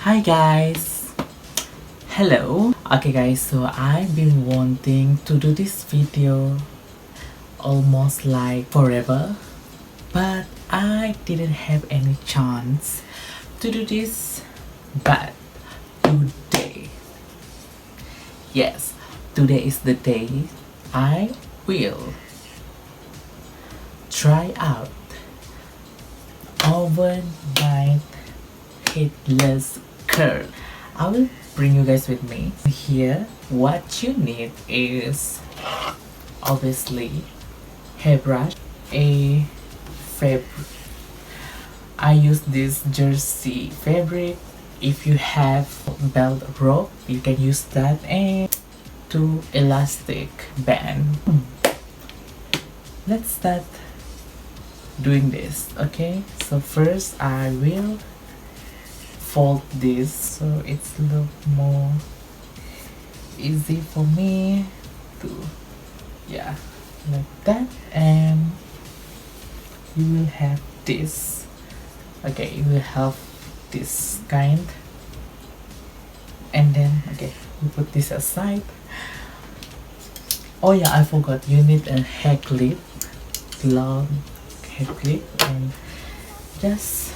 Hi guys, hello. Okay guys, so I've been wanting to do this video almost like forever, but I didn't have any chance to do this. But today, yes, today is the day I will try out overnight Heatless curl. I will bring you guys with me. Here, what you need is obviously hairbrush, a fabric. I use this jersey fabric. If you have belt rope, you can use that, and two elastic band. Let's start doing this. Okay, so first I will fold this so it's look more easy for me to, yeah, like that. And you will have this. Okay, you will have this kind, and then okay, you put this aside. Oh yeah, I forgot, you need a hair clip, long hair clip. And just,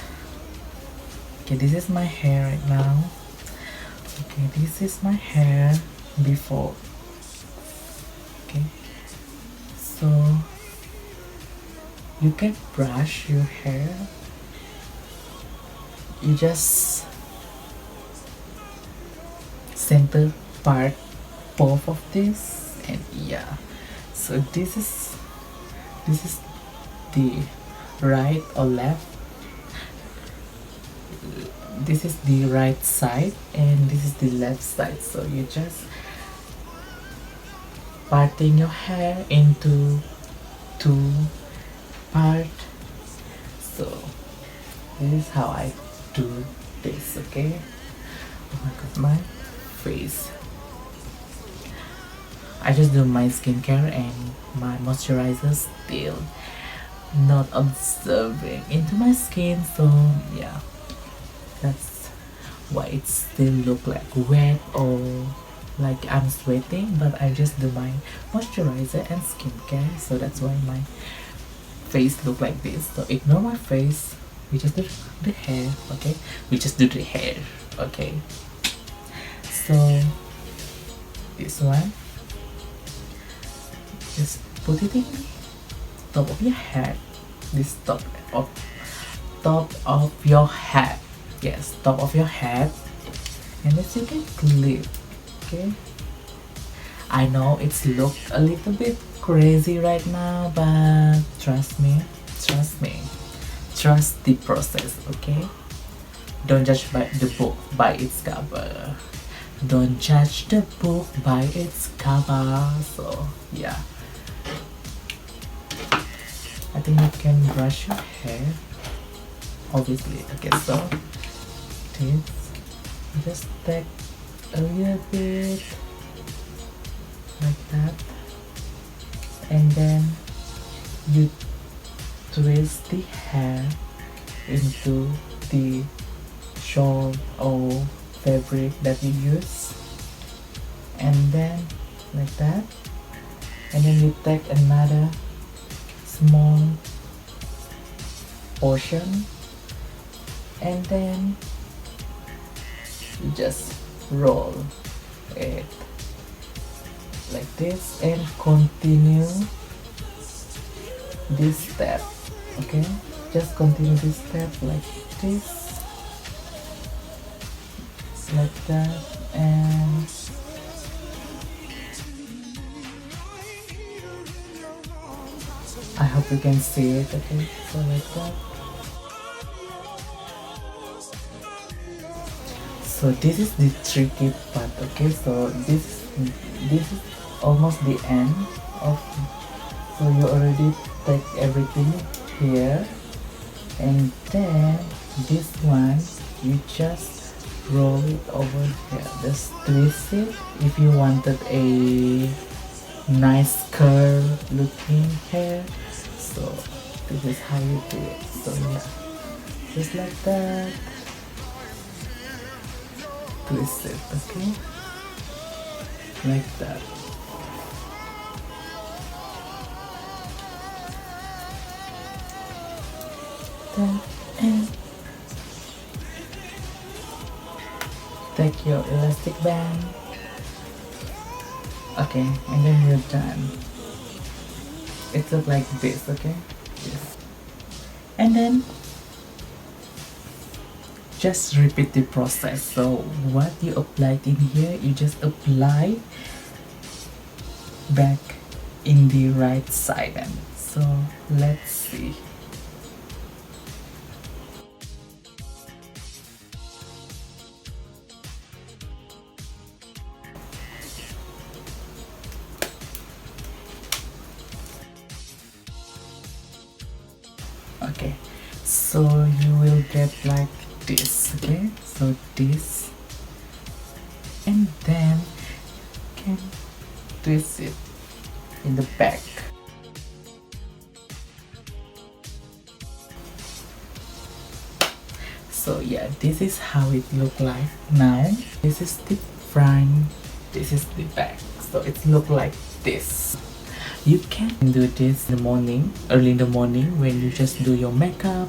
okay, this is my hair right now. Okay, this is my hair before. Okay, so you can brush your hair. You just center part both of this, and yeah, so this is the right or left. This is the right side and this is the left side, so you just parting your hair into two part. So this is how I do this. Okay, oh my god, my face. I just do my skincare and my moisturizer, still not observing into my skin, so yeah, that's why it still look like wet or like I'm sweating. But I just do my moisturizer and skincare, so that's why my face look like this. So ignore my face, we just do the hair. Okay, we just do the hair. Okay, so this one, just put it in top of your head. This top of your head. Yes, top of your head, and as you can clip. Okay, I know it's look a little bit crazy right now, but trust me, trust the process. Okay, don't judge by the book by its cover. Don't judge the book by its cover. So yeah, I think you can brush your hair, obviously. Okay, so this, just take a little bit like that, and then you twist the hair into the shawl or fabric that you use, and then like that, and then you take another small portion, and then you just roll it like this and continue this step. Okay, just continue this step like this, like that, and I hope you can see it. Okay, so like that. So this is the tricky part. Okay, so this is almost the end of, so you already take everything here, and then this one you just roll it over here, just twist it if you wanted a nice curl looking hair. So this is how you do it. So yeah, just like that. twist it, okay? Like that. Then, and take your elastic band. Okay, and then you're done. It looks like this, okay? Yes. And then just repeat the process. So what you applied in here, you just apply back in the right side. And so let's see. Okay, so you will get like this, okay? So this, and then you can twist it in the back. So yeah, this is how it look like now. This is the front, this is the back. So it look like this. You can do this in the morning, early in the morning, when you just do your makeup.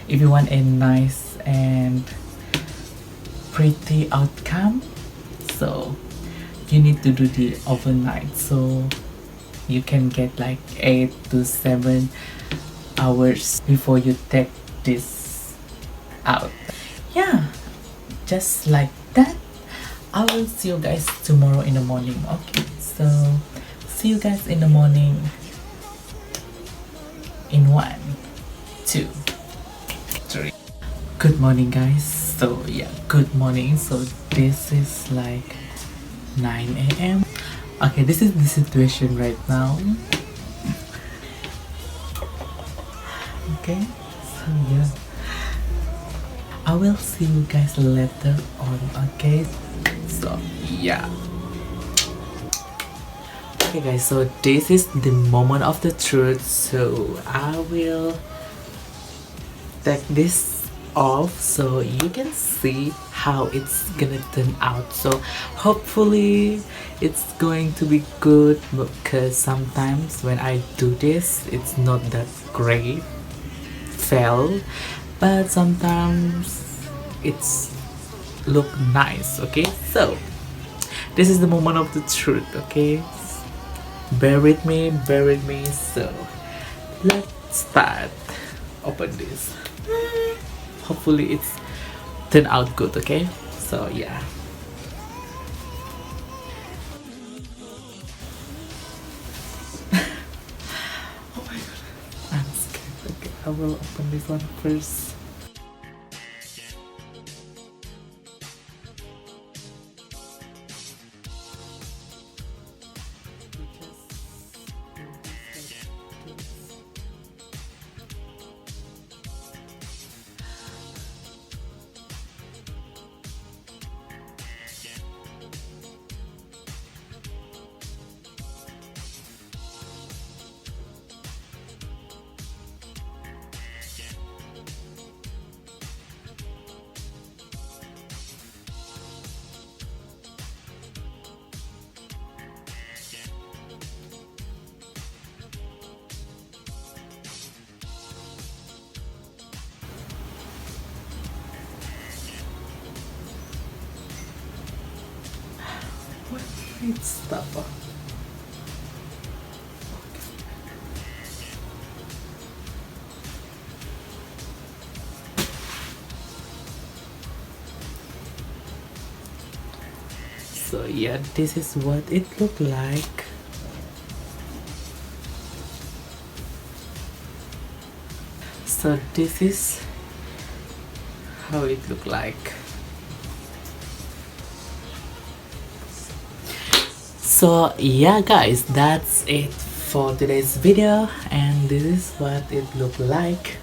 If you want a nice and pretty outcome, so you need to do the overnight. So you can get like 8 to 7 hours before you take this out. Yeah, just like that. I will see you guys tomorrow in the morning. Okay, so see you guys in the morning in 1, 2, 3. Good morning, guys. So yeah, good morning. So this is like 9 a.m. Okay, this is the situation right now. Okay, so yeah, I will see you guys later on. Okay, so yeah. Okay guys, so this is the moment of the truth. So I will take this off so you can see how it's gonna turn out. So hopefully it's going to be good, because sometimes when I do this it's not that great fell, but sometimes it's look nice. Okay, so this is the moment of the truth. Okay, bear with me. So let's start. Open this. Hopefully it's turn out good. Okay, so yeah. Oh my god, I'm scared. Okay, I will open this one first. It's stop. So yeah, this is what it looked like. So this is how it looked like. So yeah guys, that's it for today's video, and this is what it looked like.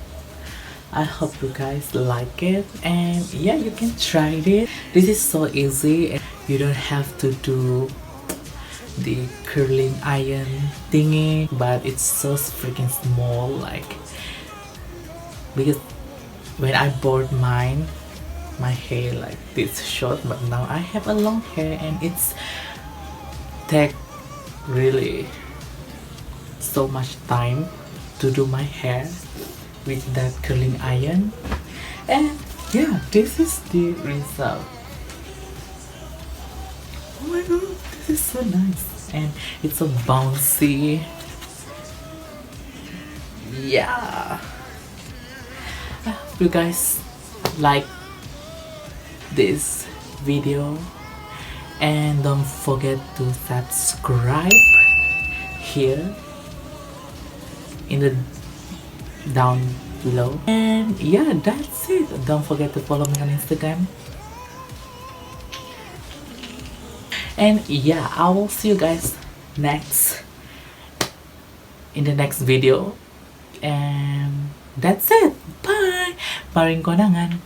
I hope you guys like it, and yeah, you can try it. This is so easy, and you don't have to do the curling iron thingy, but it's so freaking small, like, because when I bought mine my hair like this short, but now I have a long hair and it's take really so much time to do my hair with that curling iron. And yeah, this is the result. Oh my god, this is so nice and it's so bouncy. Yeah, if you guys like this video, and don't forget to subscribe here in the down below. And yeah, that's it. Don't forget to follow me on Instagram. And yeah, I will see you guys in the next video. And that's it. Bye. Paringkuanangan.